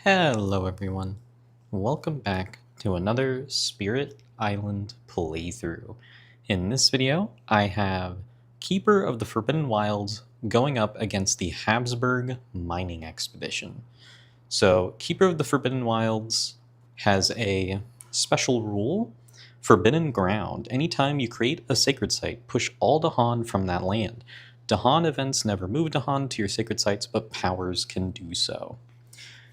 Hello everyone, welcome back to another Spirit Island playthrough. In this video, I have Keeper of the Forbidden Wilds going up against the Habsburg Mining Expedition. So, Keeper of the Forbidden Wilds has a special rule, Forbidden Ground. Anytime you create a sacred site, push all Dahan from that land. Dahan events never move Dahan to your sacred sites, but powers can do so.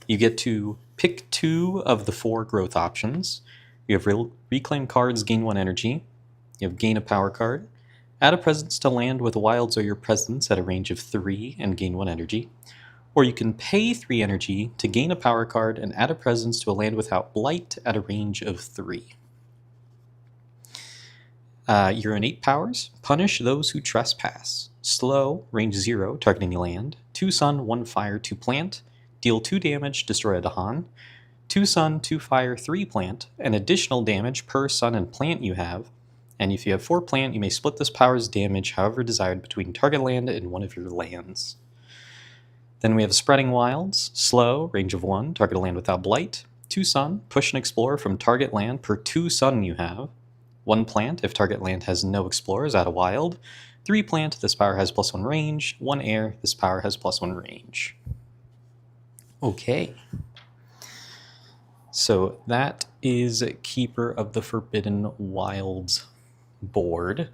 You get to pick 2 of the 4 growth options. You have reclaim cards, gain 1 energy. You have gain a power card. Add a presence to land with wilds or your presence at a range of 3 and gain 1 energy. Or you can pay 3 energy to gain a power card and add a presence to a land without blight at a range of 3. Your innate powers: punish those who trespass. Slow, range 0, target any land. 2 sun, 1 fire, 2 plant. Deal 2 damage, destroy a Dahan. 2 sun, 2 fire, 3 plant, and additional damage per sun and plant you have. And if you have 4 plant, you may split this power's damage however desired between target land and one of your lands. Then we have Spreading Wilds. Slow, range of 1, target a land without blight. 2 sun, push an explorer from target land per 2 sun you have. 1 plant, if target land has no explorers, add a wild. 3 plant, this power has +1 range. 1 air, this power has +1 range. Okay, so that is Keeper of the Forbidden Wilds board.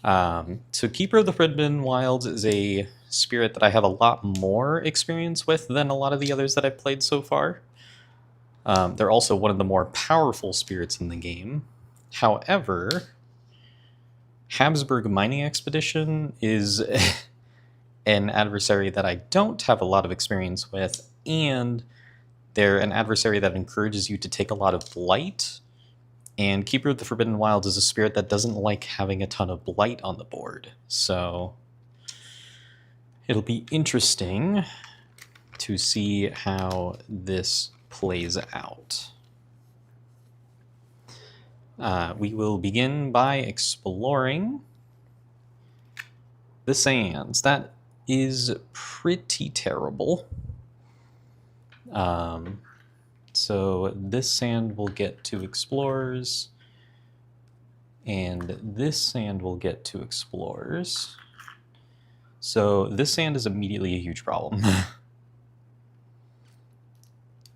So Keeper of the Forbidden Wilds is a spirit that I have a lot more experience with than a lot of the others that I've played so far. They're also one of the more powerful spirits in the game. However, Habsburg Mining Expedition is an adversary that I don't have a lot of experience with, and they're an adversary that encourages you to take a lot of blight, and Keeper of the Forbidden Wilds is a spirit that doesn't like having a ton of blight on the board. So it'll be interesting to see how this plays out. We will begin by exploring the sands. That is pretty terrible. So this sand will get 2 explorers, and this sand will get 2 explorers. So this sand is immediately a huge problem.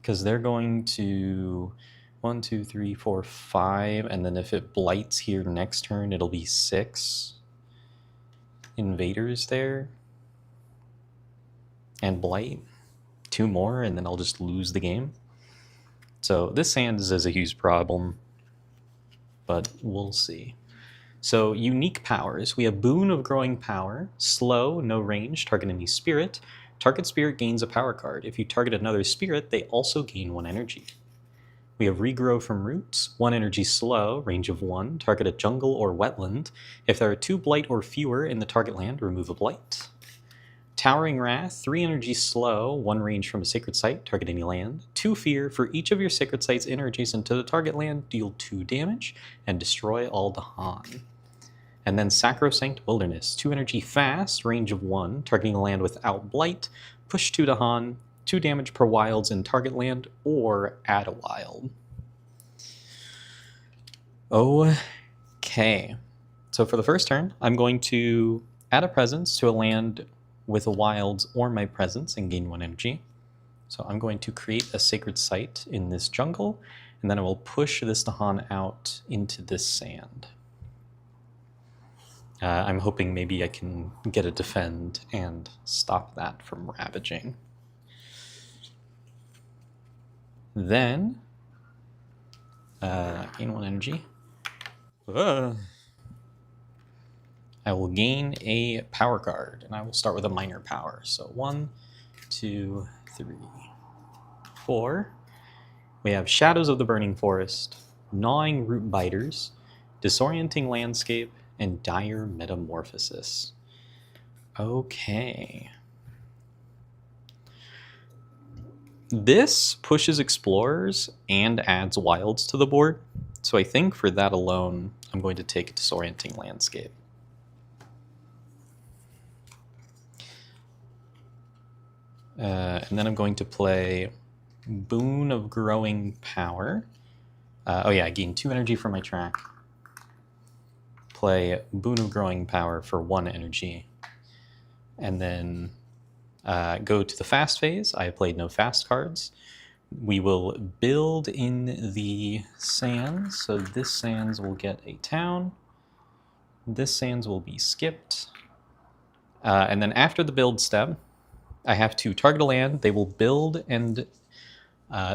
Because they're going to 1, 2, 3, 4, 5, and then if it blights here next turn, it'll be 6 invaders there. And blight 2 more, and then I'll just lose the game. So this sand is a huge problem, but we'll see. So unique powers. We have Boon of Growing Power. Slow, no range, target any spirit. Target spirit gains a power card. If you target another spirit, they also gain 1 energy. We have Regrow from Roots. 1 energy slow, range of 1, target a jungle or wetland. If there are 2 blight or fewer in the target land, remove a blight. Towering Wrath, 3 energy slow, 1 range from a sacred site, target any land. 2 fear, for each of your sacred sites in or adjacent to the target land, deal 2 damage and destroy all Dahan. And then Sacrosanct Wilderness, 2 energy fast, range of 1, targeting a land without blight, push 2 Dahan, 2 damage per wilds in target land, or add a wild. Okay, so for the first turn, I'm going to add a presence to a land with a wilds or my presence and gain 1 energy. So I'm going to create a sacred site in this jungle, and then I will push this Dahan out into this sand. I'm hoping maybe I can get a defend and stop that from ravaging. Then, gain 1 energy. I will gain a power card, and I will start with a minor power. So 1, 2, 3, 4. We have Shadows of the Burning Forest, Gnawing Root Biters, Disorienting Landscape, and Dire Metamorphosis. Okay. This pushes explorers and adds wilds to the board, so I think for that alone, I'm going to take Disorienting Landscape. And then I'm going to play Boon of Growing Power. Oh yeah, I gain 2 energy from my track. Play Boon of Growing Power for 1 energy. And then go to the fast phase. I have played no fast cards. We will build in the sands. So this sands will get a town. This sands will be skipped. And then after the build step, I have to target a land. They will build and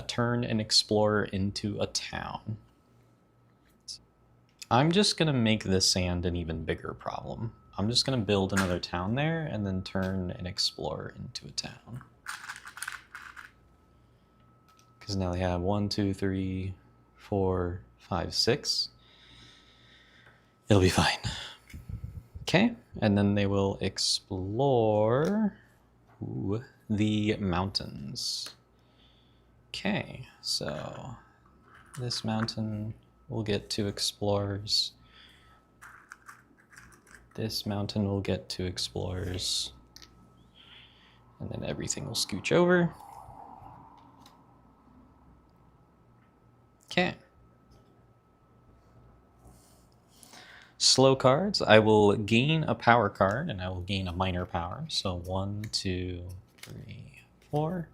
turn an explorer into a town. I'm just going to make this sand an even bigger problem. I'm just going to build another town there and then turn an explorer into a town. Because now they have 1, 2, 3, 4, 5, 6. It'll be fine. Okay, and then they will explore the mountains. Okay, so this mountain will get 2 explorers. This mountain will get 2 explorers. And then everything will scooch over. Okay. Slow cards. I will gain a power card and I will gain a minor power. So 1, 2, 3, 4.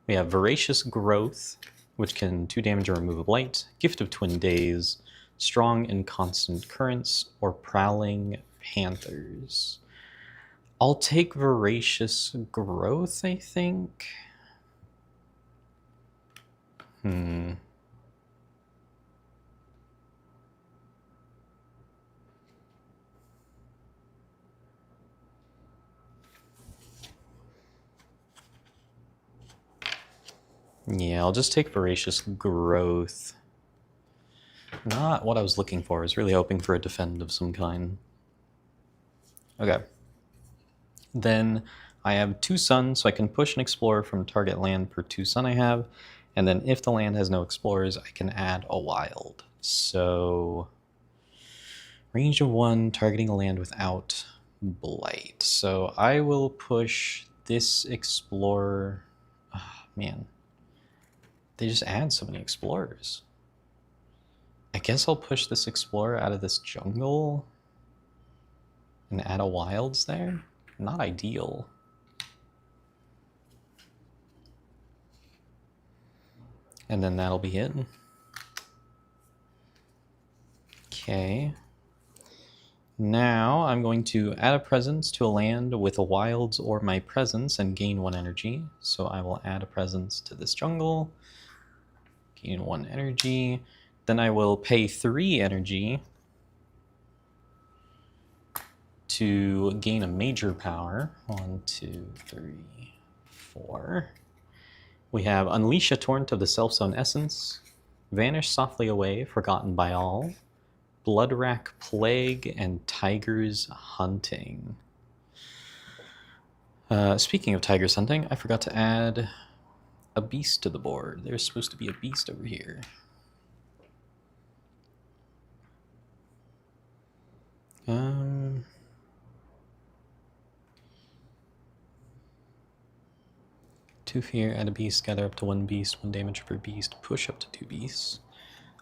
We have Voracious Growth, which can 2 damage or remove a blight. Gift of Twin Days, Strong and Constant Currents, or Prowling Panthers. I'll take Voracious Growth, I think. Yeah, I'll just take Voracious Growth. Not what I was looking for. I was really hoping for a defend of some kind. Okay. Then I have 2 suns, so I can push an explorer from target land per 2 sun I have. And then if the land has no explorers, I can add a wild. So range of 1, targeting a land without blight. So I will push this explorer. Oh, man. They just add so many explorers. I guess I'll push this explorer out of this jungle and add a wilds there. Not ideal. And then that'll be it. Okay. Now I'm going to add a presence to a land with a wilds or my presence and gain 1 energy. So I will add a presence to this jungle. Gain 1 energy. Then I will pay 3 energy to gain a major power. 1, 2, 3, 4. We have Unleash a Torrent of the Self-Sown Essence, Vanish Softly Away, Forgotten by All, Bloodrack Plague, and Tigers Hunting. Speaking of Tigers Hunting, I forgot to add a beast to the board. There's supposed to be a beast over here. Two fear, add a beast, gather up to 1 beast, 1 damage per beast, push up to 2 beasts.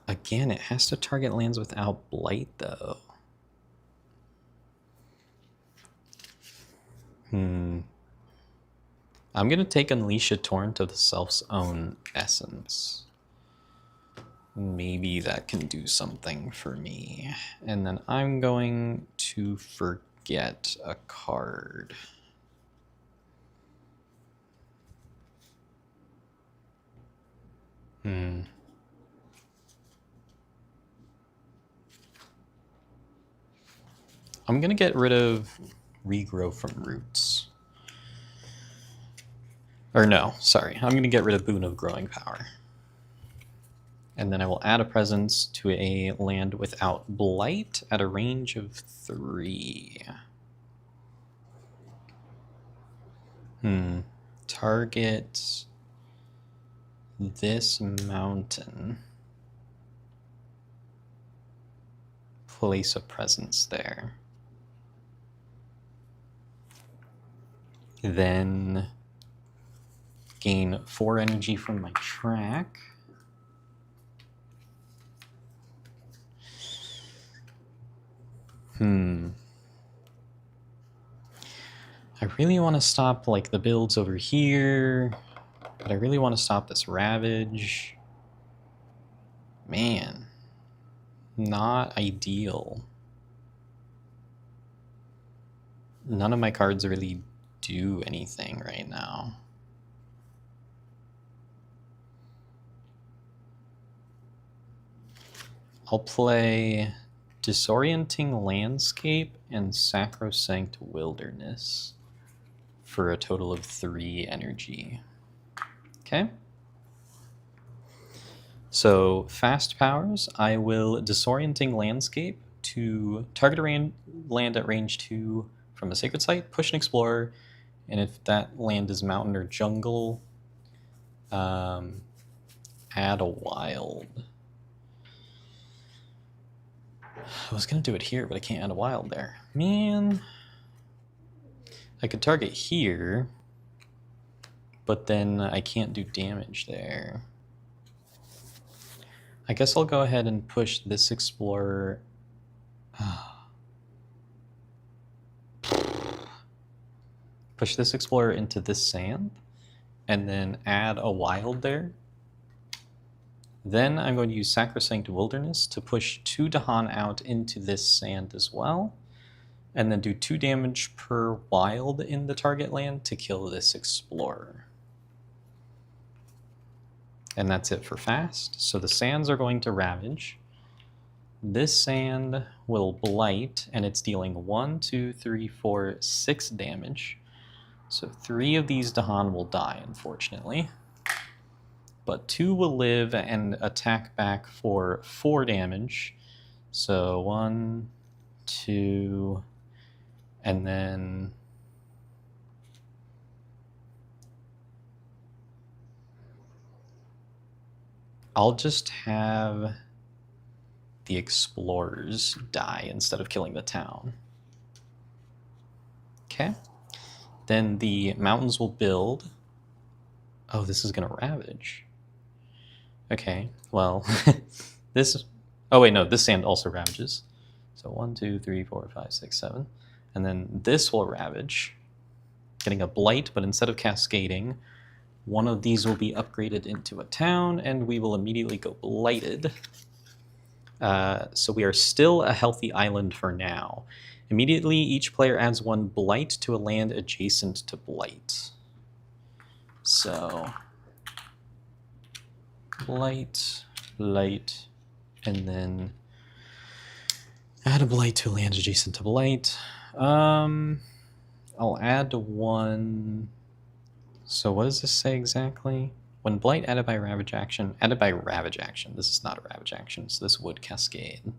Again, it has to target lands without blight, though. I'm going to take Unleash a Torrent of the Self-Sown Essence. Maybe that can do something for me. And then I'm going to forget a card. I'm going to get rid of Regrow from Roots. Or no, sorry. I'm going to get rid of Boon of Growing Power. And then I will add a presence to a land without blight at a range of 3. Target this mountain. Place a presence there. Then gain 4 energy from my track. I really want to stop like the builds over here, but I really want to stop this ravage. Man, not ideal. None of my cards really do anything right now. I'll play Disorienting Landscape and Sacrosanct Wilderness for a total of 3 energy. Okay. So fast powers, I will Disorienting Landscape to target a land at range 2 from a sacred site, push an explorer, and if that land is mountain or jungle, add a wild. I was going to do it here, but I can't add a wild there. Man. I could target here, but then I can't do damage there. I guess I'll go ahead and push this explorer. Push this explorer into this sand, and then add a wild there. Then I'm going to use Sacrosanct Wilderness to push 2 Dahan out into this sand as well, and then do 2 damage per wild in the target land to kill this explorer. And that's it for fast. So the sands are going to ravage. This sand will blight, and it's dealing 1, 2, 3, 4, 6 damage. So 3 of these Dahan will die, unfortunately. But 2 will live and attack back for 4 damage. So 1, 2, and then I'll just have the explorers die instead of killing the town. Okay. Then the mountains will build. Oh, this is going to ravage. Okay, well, this... Oh, wait, no, this sand also ravages. So 1, 2, 3, 4, 5, 6, 7. And then this will ravage, getting a blight, but instead of cascading, one of these will be upgraded into a town, and we will immediately go blighted. So we are still a healthy island for now. Immediately, each player adds 1 blight to a land adjacent to blight. So, blight, blight, and then add a blight to a land adjacent to blight. I'll add 1. So what does this say exactly? When blight added by ravage action, This is not a ravage action, so this would cascade.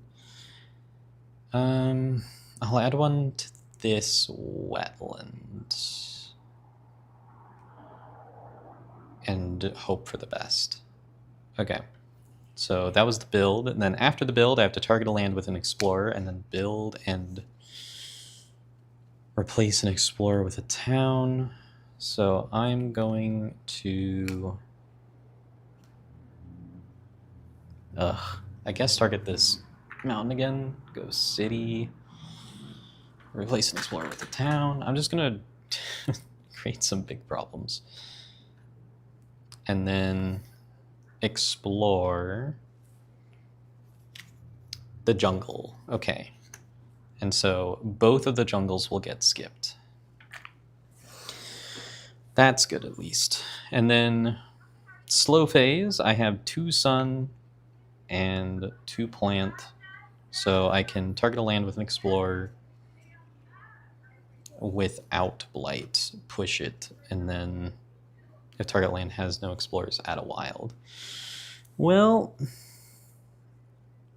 I'll add 1 to this wetland and hope for the best. Okay, so that was the build, and then after the build I have to target a land with an explorer and then build and replace an explorer with a town. So I'm going to I guess target this mountain again, go city, replace an explorer with a town. I'm just gonna create some big problems. And then explore the jungle. Okay. And so both of the jungles will get skipped. That's good at least. And then slow phase, I have 2 sun and 2 plant. So I can target a land with an explorer without blight, push it, and then if target land has no explorers, add a wild. Well,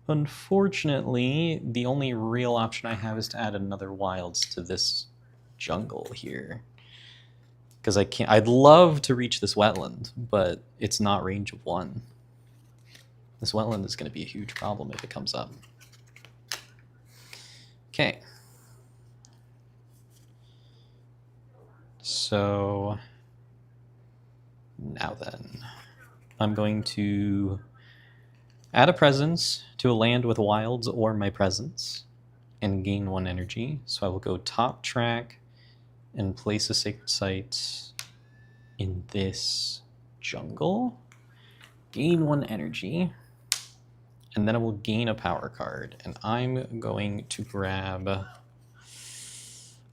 unfortunately, the only real option I have is to add another wilds to this jungle here. Because I can't. I'd love to reach this wetland, but it's not range of 1. This wetland is going to be a huge problem if it comes up. Okay. So Now then, I'm going to add a presence to a land with wilds or my presence and gain 1 energy. So I will go top track and place a sacred site in this jungle, gain 1 energy, and then I will gain a power card. And I'm going to grab...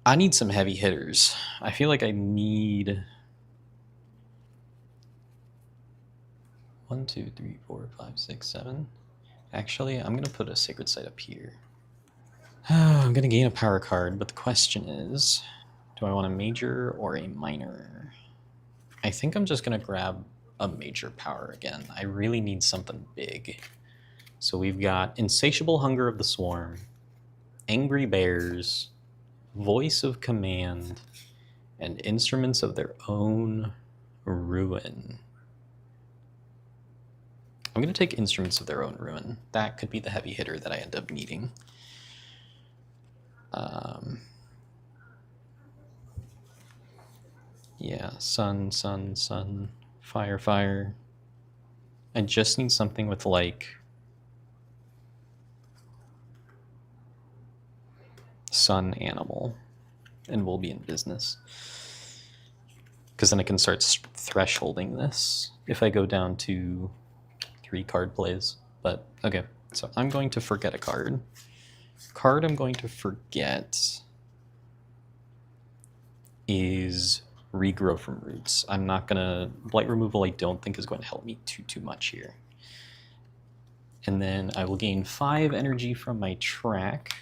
I need some heavy hitters. I feel like I need 1, 2, 3, 4, 5, 6, 7. Actually, I'm going to put a sacred site up here. I'm going to gain a power card, but the question is, do I want a major or a minor? I think I'm just going to grab a major power again. I really need something big. So we've got Insatiable Hunger of the Swarm, Angry Bears, Voice of Command, and Instruments of Their Own Ruin. I'm going to take Instruments of Their Own Ruin. That could be the heavy hitter that I end up needing. Yeah, sun, sun, sun, fire, fire. I just need something with like sun animal, and we'll be in business. Because then I can start thresholding this if I go down to 3 card plays. But okay, so I'm going to forget a card. Card I'm going to forget is Regrow from Roots. I'm not gonna... Blight Removal I don't think is going to help me too much here. And then I will gain 5 energy from my track.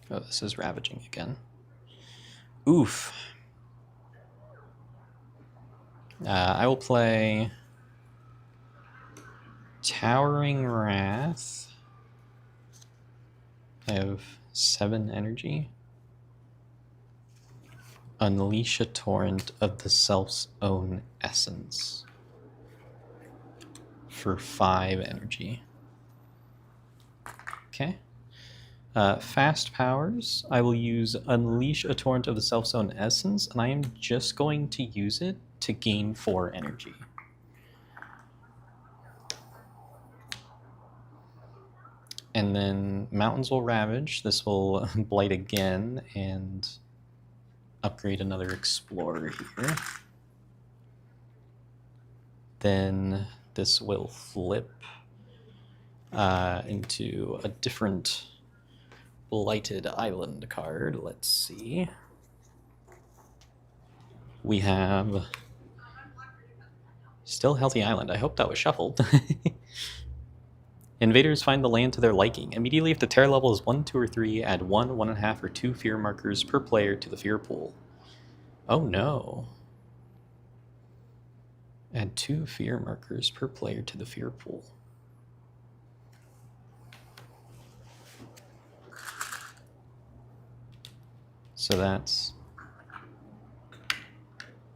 Oh, this is Ravaging again. Oof. I will play Towering Wrath. I have 7 energy. Unleash a Torrent of the Self's Own Essence for 5 energy. Okay. Fast powers. I will use Unleash a Torrent of the Self's Own Essence, and I am just going to use it to gain 4 energy. And then Mountains will Ravage. This will Blight again and upgrade another Explorer here. Then this will flip into a different Blighted Island card. Let's see. We have still Healthy Island. I hope that was shuffled. Invaders find the land to their liking. Immediately, if the terror level is 1, 2, or 3, add 1, 1.5, or 2 fear markers per player to the fear pool. Oh no. Add 2 fear markers per player to the fear pool. So that's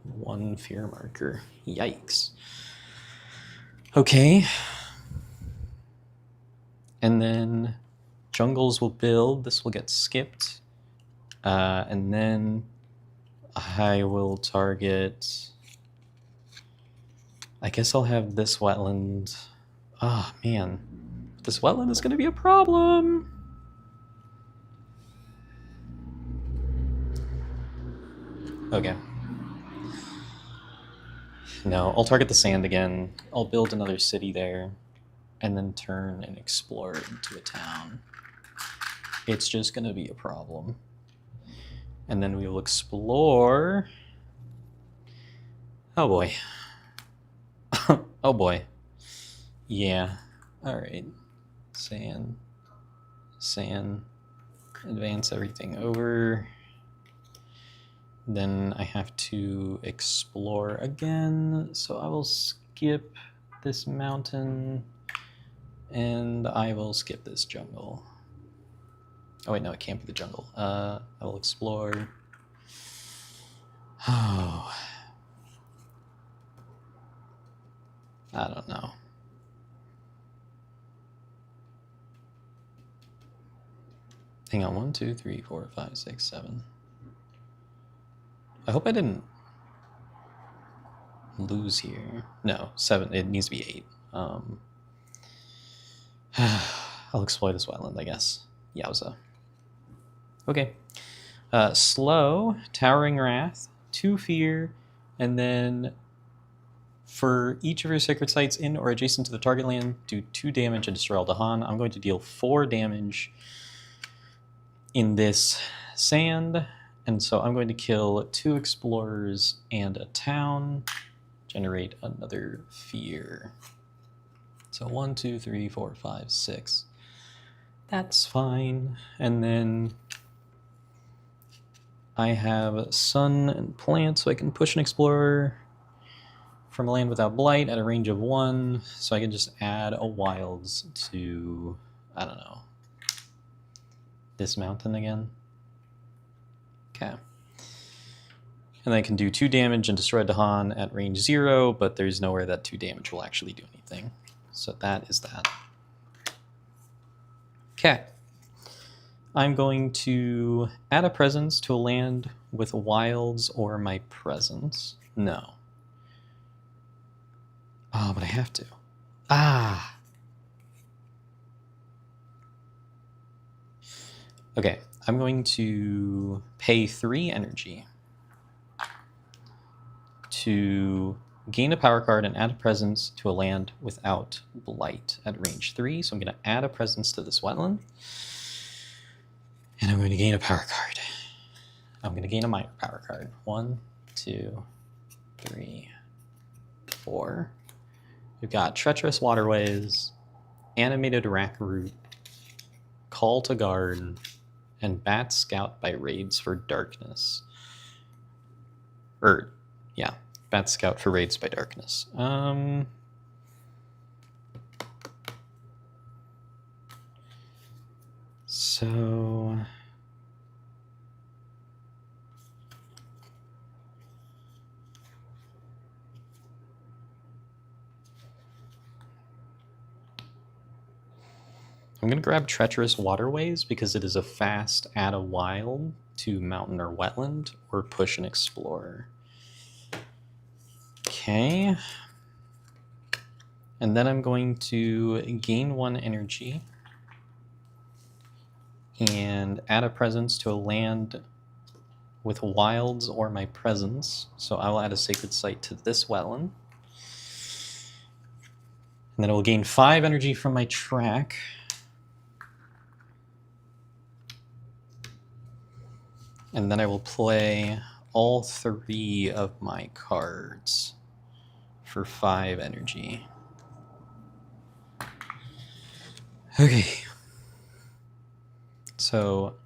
1 fear marker. Yikes. Okay. And then jungles will build. This will get skipped. And then I will target... I guess I'll have this wetland. Ah, oh, man. This wetland is going to be a problem. Okay. No, I'll target the sand again. I'll build another city there. And then turn and explore into a town. It's just going to be a problem. And then we will explore... Oh boy. Oh boy. Yeah. Alright. Sand. Sand. Advance everything over. Then I have to explore again. So I will skip this mountain. And I will skip this jungle. Oh wait, no, it can't be the jungle. I will explore. Oh. I don't know. Hang on, 1, 2, 3, 4, 5, 6, 7. I hope I didn't lose here. No, 7. It needs to be 8. I'll exploit this wetland, I guess. Yowza. Okay. Slow, Towering Wrath, 2 Fear, and then for each of your sacred sites in or adjacent to the target land, do 2 damage and destroy all Dahan. I'm going to deal 4 damage in this sand, and so I'm going to kill 2 explorers and a town, generate another fear. So 1, 2, 3, 4, 5, 6. That's fine. And then I have sun and plant, so I can push an explorer from a land without blight at a range of 1. So I can just add a wilds to, I don't know, this mountain again. Okay. And I can do 2 damage and destroy Dahan at range 0, but there's nowhere that 2 damage will actually do anything. So that is that. Okay. I'm going to add a presence to a land with wilds or my presence. No. Oh, but I have to. Ah. Okay, I'm going to pay 3 energy to gain a power card and add a presence to a land without blight at range 3. So I'm going to add a presence to this wetland. And I'm going to gain a power card. I'm going to gain a minor power card. 1, 2, 3, 4. We've got Treacherous Waterways, Animated Rack Root, Call to Guard, and Bat Scout by Raids for Darkness. Yeah, Bat Scout for Raids by Darkness. So I'm going to grab Treacherous Waterways because it is a fast add a wild to mountain or wetland, or push an explorer. Okay. And then I'm going to gain 1 energy and add a presence to a land with wilds or my presence. So I will add a sacred site to this wetland. And then I will gain 5 energy from my track. And then I will play all 3 of my cards for 5 energy. Okay. So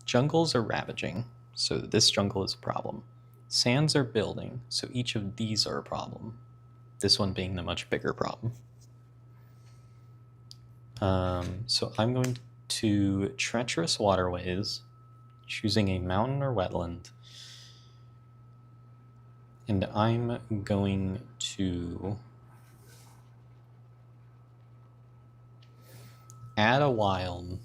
jungles are ravaging, so this jungle is a problem. Sands are building, so each of these are a problem. This one being the much bigger problem. So I'm going to Treacherous Waterways, choosing a mountain or wetland, and I'm going to add a wild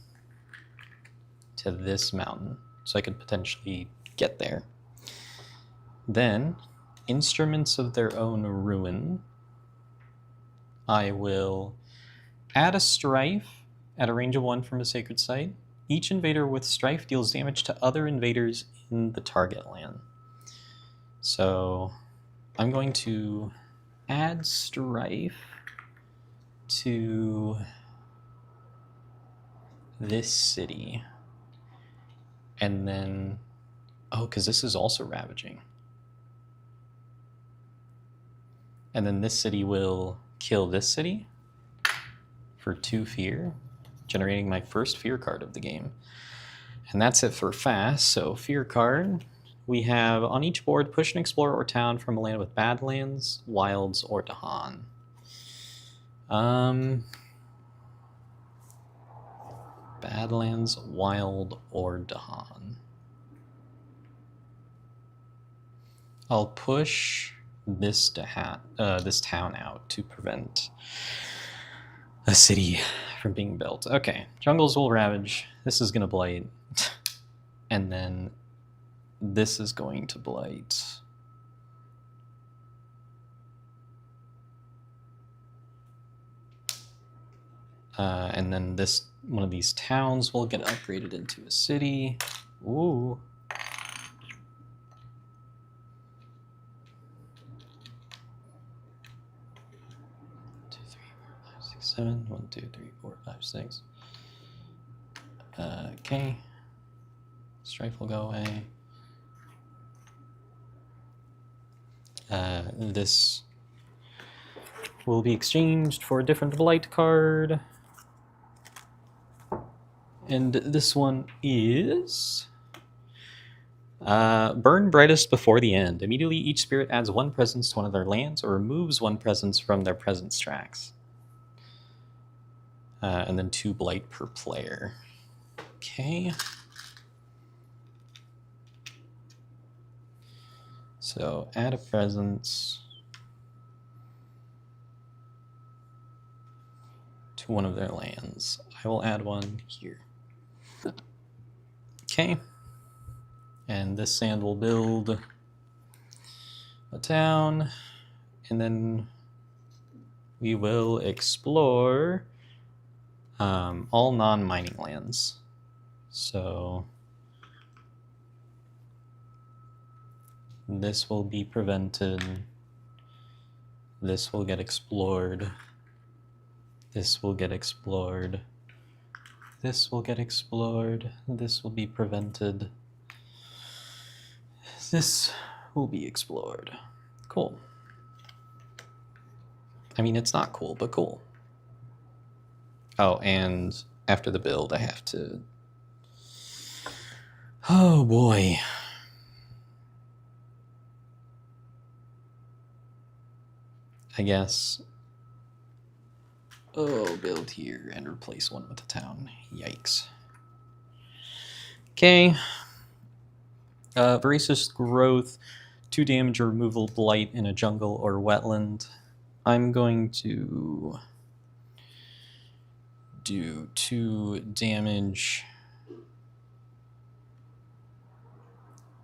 to this mountain so I could potentially get there. Then, Instruments of Their Own Ruin, I will add a Strife at a range of 1 from a sacred site. Each invader with Strife deals damage to other invaders in the target land. So I'm going to add Strife to this city. And then, oh, because this is also ravaging. And then this city will kill this city for 2 fear, generating my first fear card of the game. And that's it for fast. So fear card, we have on each board, push an explorer or town from a land with badlands, wilds, or Dahan. Badlands, wild, or Dahan. I'll push this town out to prevent a city from being built. Okay, jungles will ravage. This is going to blight. And then this is going to blight. And then this one of these towns will get upgraded into a city. Ooh. 7. 1, 2, 3, 4, 5, 6. Okay. Strife will go away. This will be exchanged for a different blight card. And this one is Burn Brightest Before the End. Immediately, each spirit adds 1 presence to one of their lands or removes 1 presence from their presence tracks. And then 2 blight per player. Okay. So add a presence to one of their lands. I will add one here. Okay. And this sand will build a town, and then we will explore all non-mining lands. So this will be prevented. This will get explored. This will get explored. This will get explored. This will be prevented. This will be explored. Cool. I mean, it's not cool, but cool. Oh, and after the build, I have to... Oh, boy. I guess... Oh, build here and replace one with a town. Yikes. Okay. Voracious Growth, 2 damage or removal blight in a jungle or wetland. I'm going to do 2 damage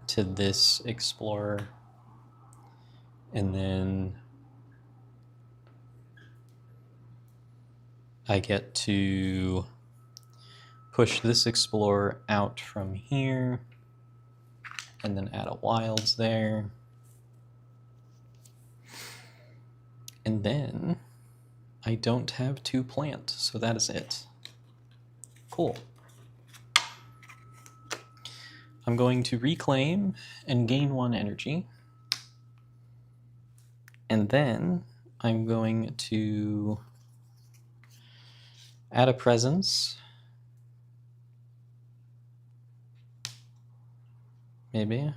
to this explorer, and then I get to push this explorer out from here, and then add a wilds there. And then I don't have 2 plant, so that is it. Cool. I'm going to reclaim and gain 1 energy. And then I'm going to add a presence. Maybe.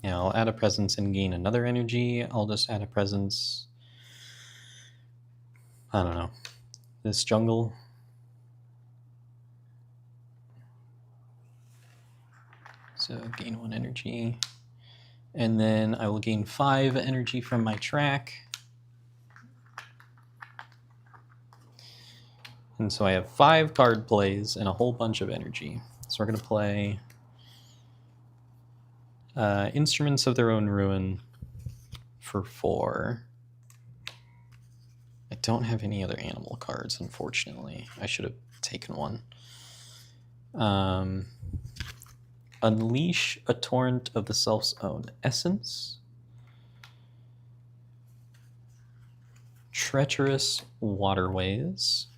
Yeah, I'll add a presence and gain another energy. I'll just add a presence. I don't know. This jungle. So gain 1 energy. And then I will gain 5 energy from my track. And so I have 5 card plays and a whole bunch of energy. So we're going to play Instruments of Their Own Ruin for 4. I don't have any other animal cards, unfortunately. I should have taken one. Unleash a Torrent of the Self's Own Essence. Treacherous Waterways.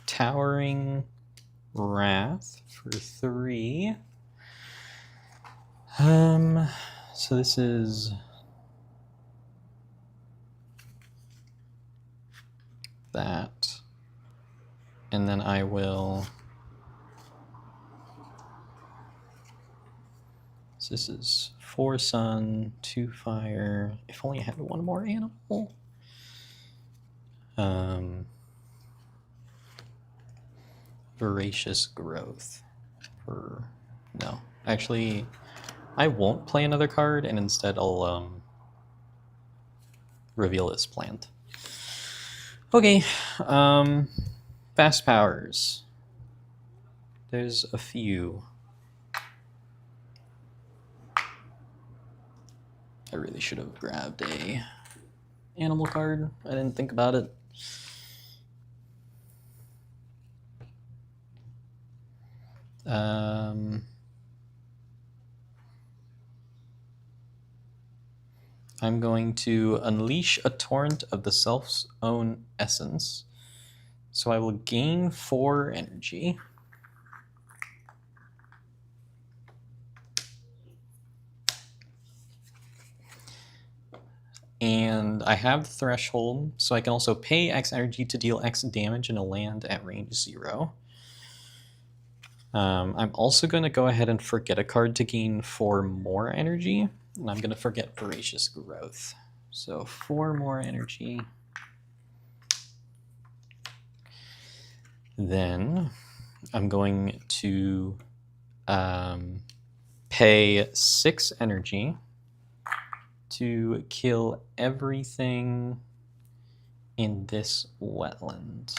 Towering Wrath for 3. So this is that. And then I will This is 4 sun, 2 fire. If only I had one more animal. Voracious growth. No, actually, I won't play another card, and instead I'll reveal this plant. Okay, fast powers. There's a few. I really should have grabbed a animal card. I didn't think about it. I'm going to unleash a torrent of the self's own essence. So I will gain 4 energy. And I have the threshold, so I can also pay X energy to deal X damage in a land at range 0. I'm also going to go ahead and forget a card to gain 4 more energy. And I'm going to forget Voracious Growth. So 4 more energy. Then I'm going to pay 6 energy to kill everything in this wetland,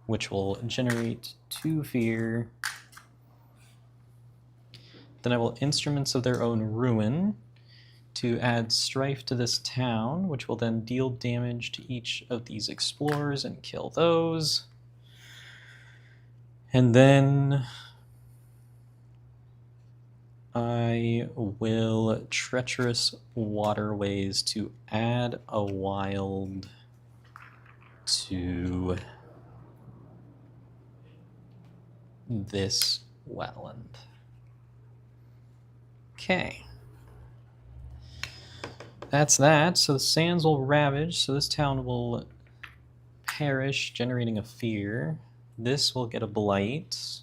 which will generate 2 fear. Then I will Instruments of Their Own Ruin to add strife to this town, which will then deal damage to each of these explorers and kill those. And then I will Treacherous Waterways to add a wild to this wetland. Okay. That's that. So the sands will ravage, so this town will perish, generating a fear. This will get a blight.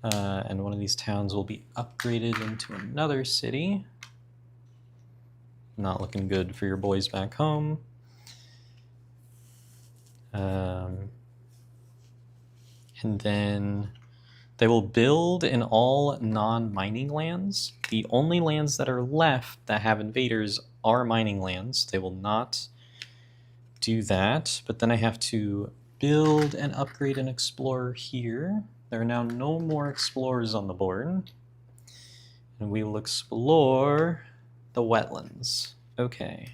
And one of these towns will be upgraded into another city. Not looking good for your boys back home. And then they will build in all non-mining lands. The only lands that are left that have invaders are mining lands. They will not do that. But then I have to build and upgrade an explorer here. There are now no more explorers on the board. And we will explore the wetlands. Okay.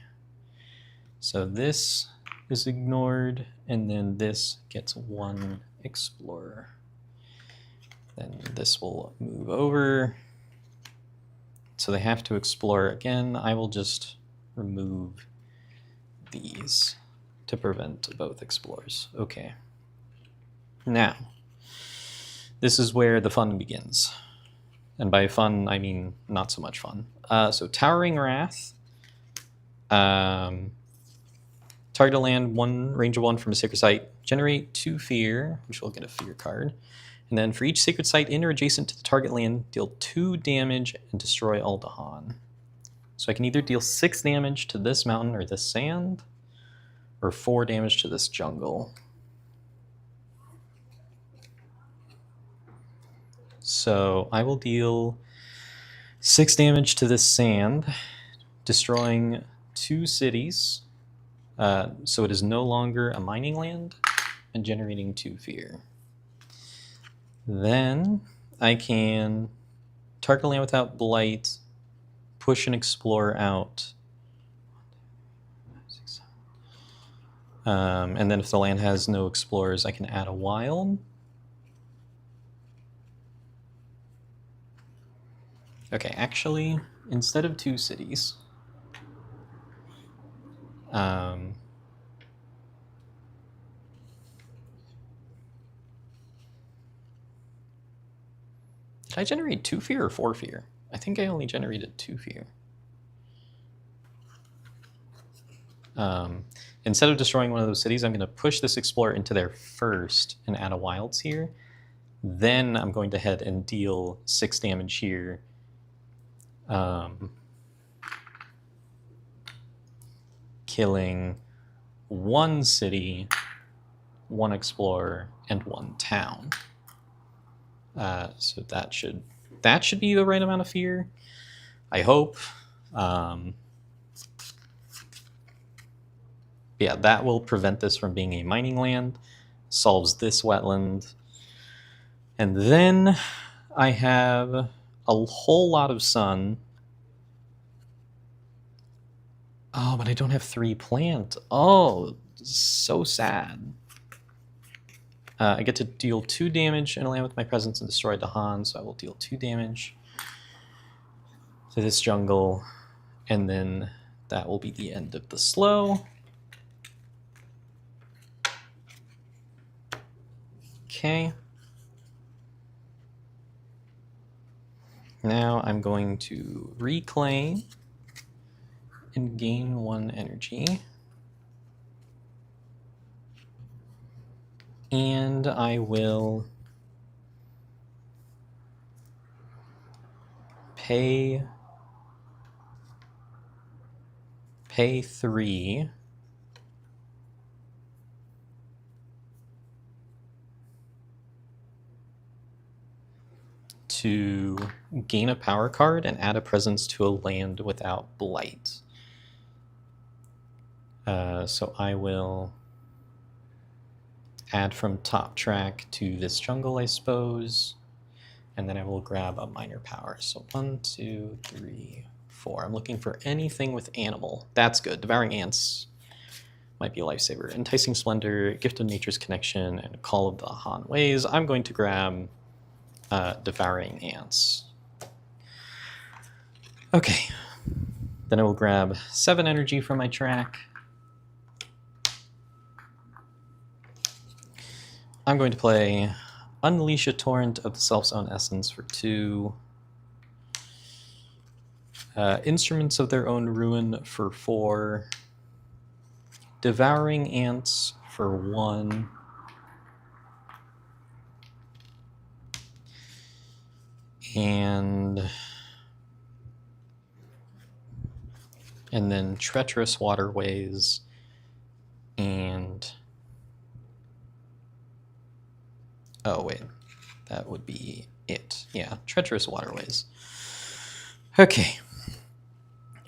So this is ignored, and then this gets 1 explorer. Then this will move over. So they have to explore again. I will just remove these to prevent both explorers. Okay. Now, this is where the fun begins. And by fun, I mean not so much fun. So Towering Wrath. Target a land, 1 range of 1 from a sacred site. Generate 2 fear, which will get a fear card. And then for each sacred site in or adjacent to the target land, deal 2 damage and destroy Aldehan. So I can either deal 6 damage to this mountain or this sand, or 4 damage to this jungle. So I will deal 6 damage to this sand, destroying 2 cities. So it is no longer a mining land, and generating 2 fear. Then I can target a land without blight, push an explorer out. And then if the land has no explorers, I can add a wild. Okay, actually, instead of 2 cities, did I generate 2 fear or 4 fear? I think I only generated 2 fear. Instead of destroying one of those cities, I'm going to push this explorer into there first and add a wilds here. Then I'm going to head and deal 6 damage here killing one city, one explorer, and one town. So that should be the right amount of fear, I hope. Yeah, that will prevent this from being a mining land, solves this wetland. And then I have a whole lot of sun. Oh, but I don't have 3 plant. Oh, so sad. I get to deal 2 damage in a land with my presence and destroy Dahan, so I will deal 2 damage to this jungle, and then that will be the end of the slow. Okay. Now I'm going to reclaim and gain 1 energy. And I will pay 3 to gain a power card and add a presence to a land without blight. So I will add from top track to this jungle, I suppose, and then I will grab a minor power. So 1, 2, 3, 4. I'm looking for anything with animal. That's good. Devouring Ants might be a lifesaver. Enticing Splendor, Gift of Nature's Connection, and Call of the Han Ways. I'm going to grab Devouring Ants. Okay. Then I will grab 7 energy from my track. I'm going to play Unleash a Torrent of the Self's Own Essence for 2. Instruments of Their Own Ruin for 4. Devouring Ants for 1. And then Treacherous Waterways and... Oh, wait. That would be it. Yeah, Treacherous Waterways. Okay.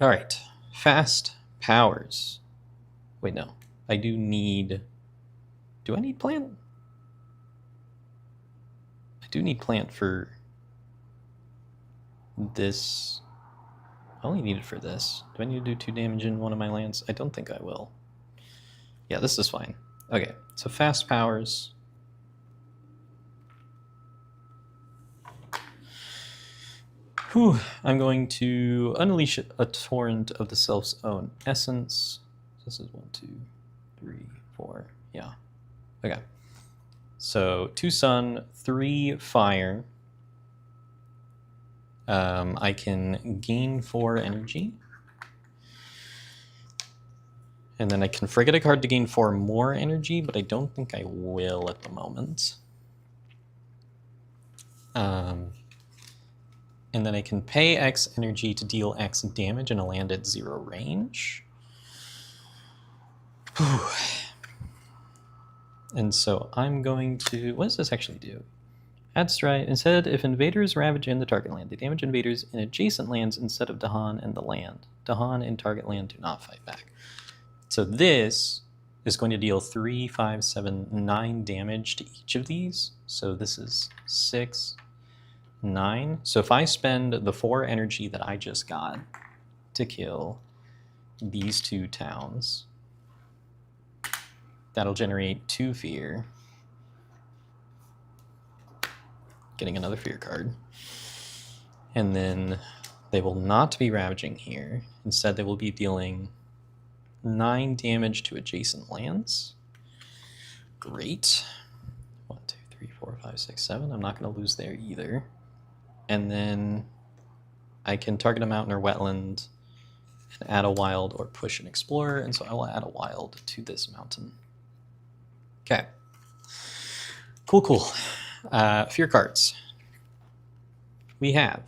All right. Fast powers. Wait, no. I do need... Do I need plant? I do need plant for this. I only need it for this. Do I need to do 2 damage in one of my lands? I don't think I will. Yeah, this is fine. Okay, so fast powers. Whew. I'm going to unleash a torrent of the self's own essence. This is 1, 2, 3, 4. Yeah. Okay. So 2 sun, 3 fire. I can gain 4 energy. And then I can forget a card to gain 4 more energy, but I don't think I will at the moment. And then I can pay X energy to deal X damage in a land at 0 range. Whew. And so I'm going to... What does this actually do? Add strike. Instead, if invaders ravage in the target land, they damage invaders in adjacent lands instead of Dahan and the land. Dahan and target land do not fight back. So this is going to deal 3, 5, 7, 9 damage to each of these. So this is 6, 9. So if I spend the 4 energy that I just got to kill these 2 towns, that'll generate 2 fear. Getting another fear card. And then they will not be ravaging here. Instead, they will be dealing 9 damage to adjacent lands. Great. 1, 2, 3, 4, 5, 6, 7. I'm not going to lose there either. And then I can target a mountain or wetland and add a wild or push an explorer. And so I will add a wild to this mountain. Okay. Cool, cool. Fear cards. We have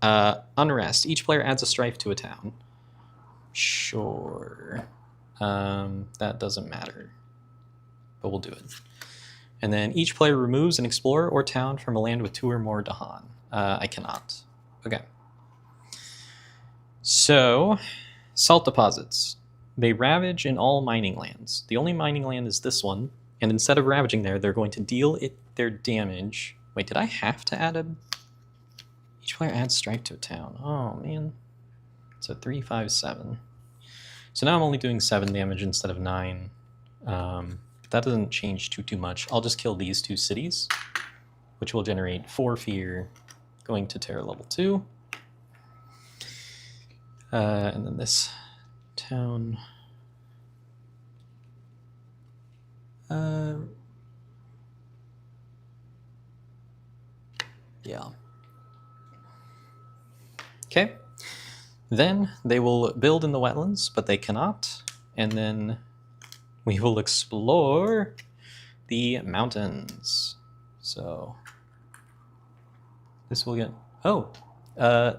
Unrest. Each player adds a strife to a town. Sure. That doesn't matter, but we'll do it. And then each player removes an explorer or town from a land with 2 or more Dahan. I cannot. Okay. So, salt deposits. They ravage in all mining lands. The only mining land is this one, and instead of ravaging there, they're going to deal it their damage. Wait, did I have to add a... Each player adds strike to a town. Oh, man. So 3, 5, 7. So now I'm only doing 7 damage instead of 9. That doesn't change too much. I'll just kill these 2 cities, which will generate 4 fear going to terror level 2. And then this town... yeah. Okay. Then they will build in the wetlands, but they cannot. And then we will explore the mountains. So this will get... Oh,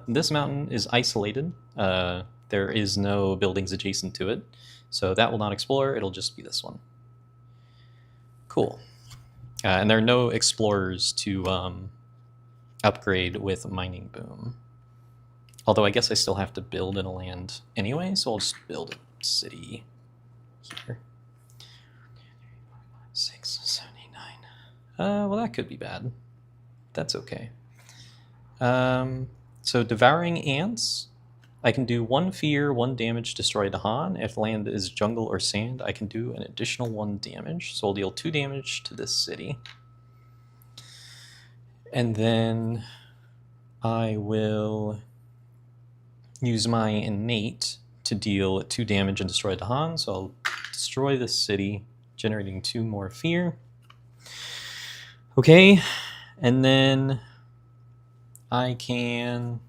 this mountain is isolated. There is no buildings adjacent to it. So that will not explore. It'll just be this one. Cool. And there are no explorers to upgrade with Mining Boom. Although I guess I still have to build in a land anyway, so I'll just build a city here. 679. Well, that could be bad. That's okay. So Devouring Ants. I can do 1 fear, 1 damage, destroy Dahan. If land is jungle or sand, I can do an additional 1 damage. So I'll deal 2 damage to this city. And then I will use my innate to deal 2 damage and destroy Dahan. So I'll destroy this city, generating 2 more fear. Okay, and then I can...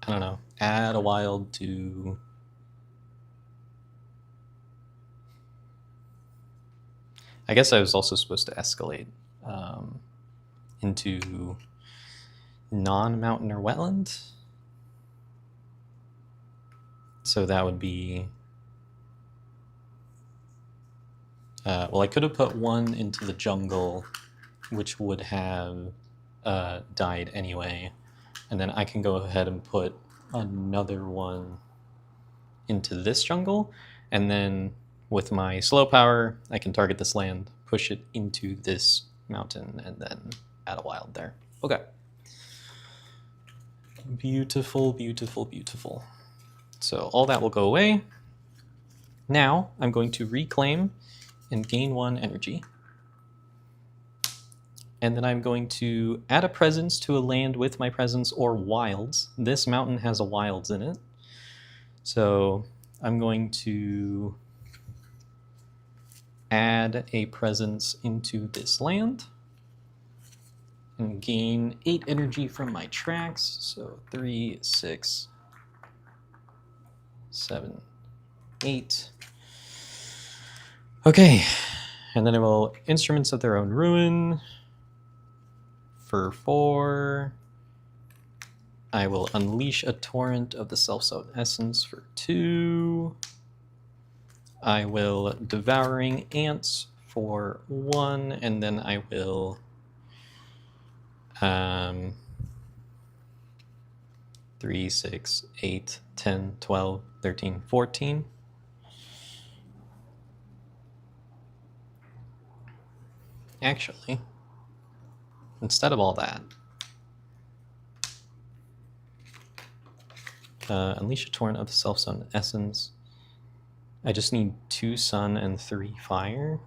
I don't know, add a wild to... I guess I was also supposed to escalate into non-mountain or wetland. So that would be... well, I could have put 1 into the jungle, which would have died anyway. And then I can go ahead and put another 1 into this jungle. And then with my slow power, I can target this land, push it into this mountain, and then add a wild there. Okay. Beautiful, beautiful, beautiful. So all that will go away. Now I'm going to reclaim and gain 1 energy. And then I'm going to add a presence to a land with my presence or wilds. This mountain has a wilds in it. So I'm going to add a presence into this land and gain 8 energy from my tracks. So 3, 6, 7, 8. Okay, and then I will Instruments of Their Own Ruin for 4. I will Unleash a Torrent of the Self-Sown Essence for 2. I will Devouring Ants for 1, and then I will 3, 6, 8, 10, 12, 13, 14. Actually, instead of all that, Unleash a Torrent of the Self-Sown Essence. I just need 2 sun and 3 fire.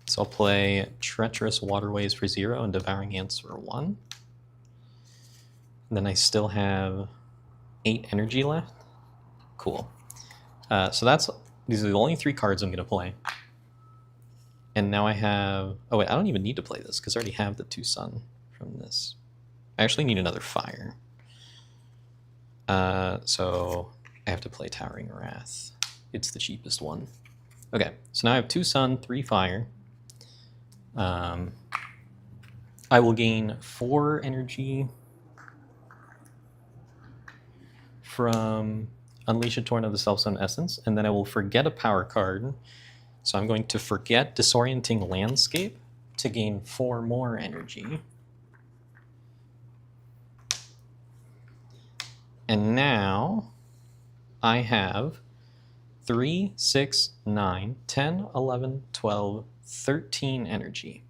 So I'll play Treacherous Waterways for 0 and Devouring Ants for 1. And then I still have 8 energy left. Cool. So these are the only 3 cards I'm going to play. And now I have... Oh wait, I don't even need to play this because I already have the 2 sun from this. I actually need another fire. So I have to play Towering Wrath. It's the cheapest one. Okay, so now I have 2 sun, 3 fire. I will gain 4 energy from Unleash a Torrent of the Self-Sown Essence, and then I will forget a power card. So I'm going to forget Disorienting Landscape to gain 4 more energy. And now I have 3, 6, 9, 10, 11, 12, 13 energy.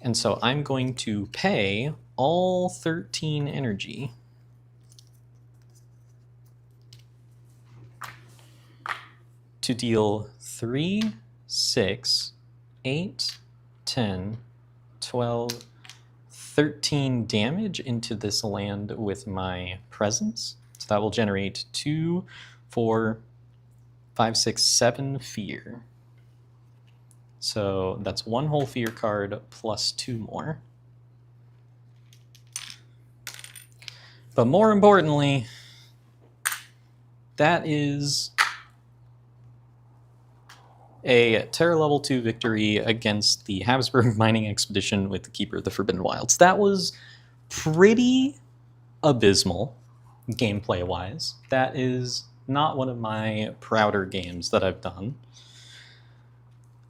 And so I'm going to pay all 13 energy to deal 3, 6, 8, 10, 12, 13 damage into this land with my presence. So that will generate 2, 4, 5, 6, 7 fear. So that's 1 whole fear card plus 2 more. But more importantly, that is a Terror level 2 victory against the Habsburg Mining Expedition with the Keeper of the Forbidden Wilds. That was pretty abysmal, gameplay-wise. That is not one of my prouder games that I've done.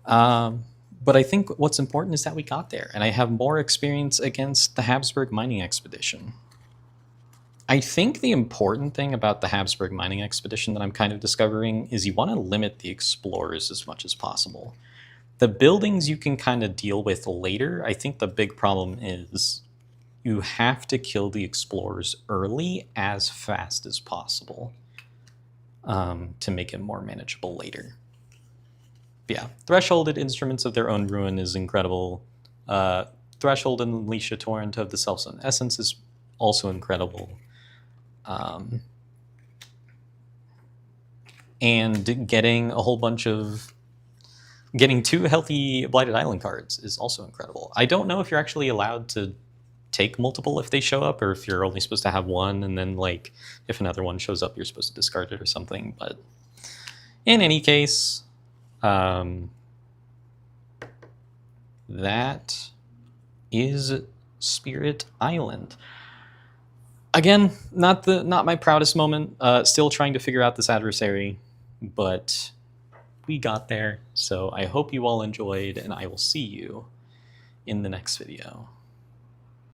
But I think what's important is that we got there, and I have more experience against the Habsburg Mining Expedition. I think the important thing about the Habsburg Mining Expedition that I'm kind of discovering is you want to limit the explorers as much as possible. The buildings you can kind of deal with later. I think the big problem is you have to kill the explorers early as fast as possible to make it more manageable later. But yeah, Thresholded Instruments of Their Own Ruin is incredible. Threshold and Unleash a Torrent of the Self-Sown Essence is also incredible. And getting a whole bunch of... Getting 2 healthy Blighted Island cards is also incredible. I don't know if you're actually allowed to take multiple if they show up, or if you're only supposed to have 1, and then like if another one shows up, you're supposed to discard it or something. But in any case, that is Spirit Island. Again, not my proudest moment. Still trying to figure out this adversary, but we got there. So I hope you all enjoyed, and I will see you in the next video.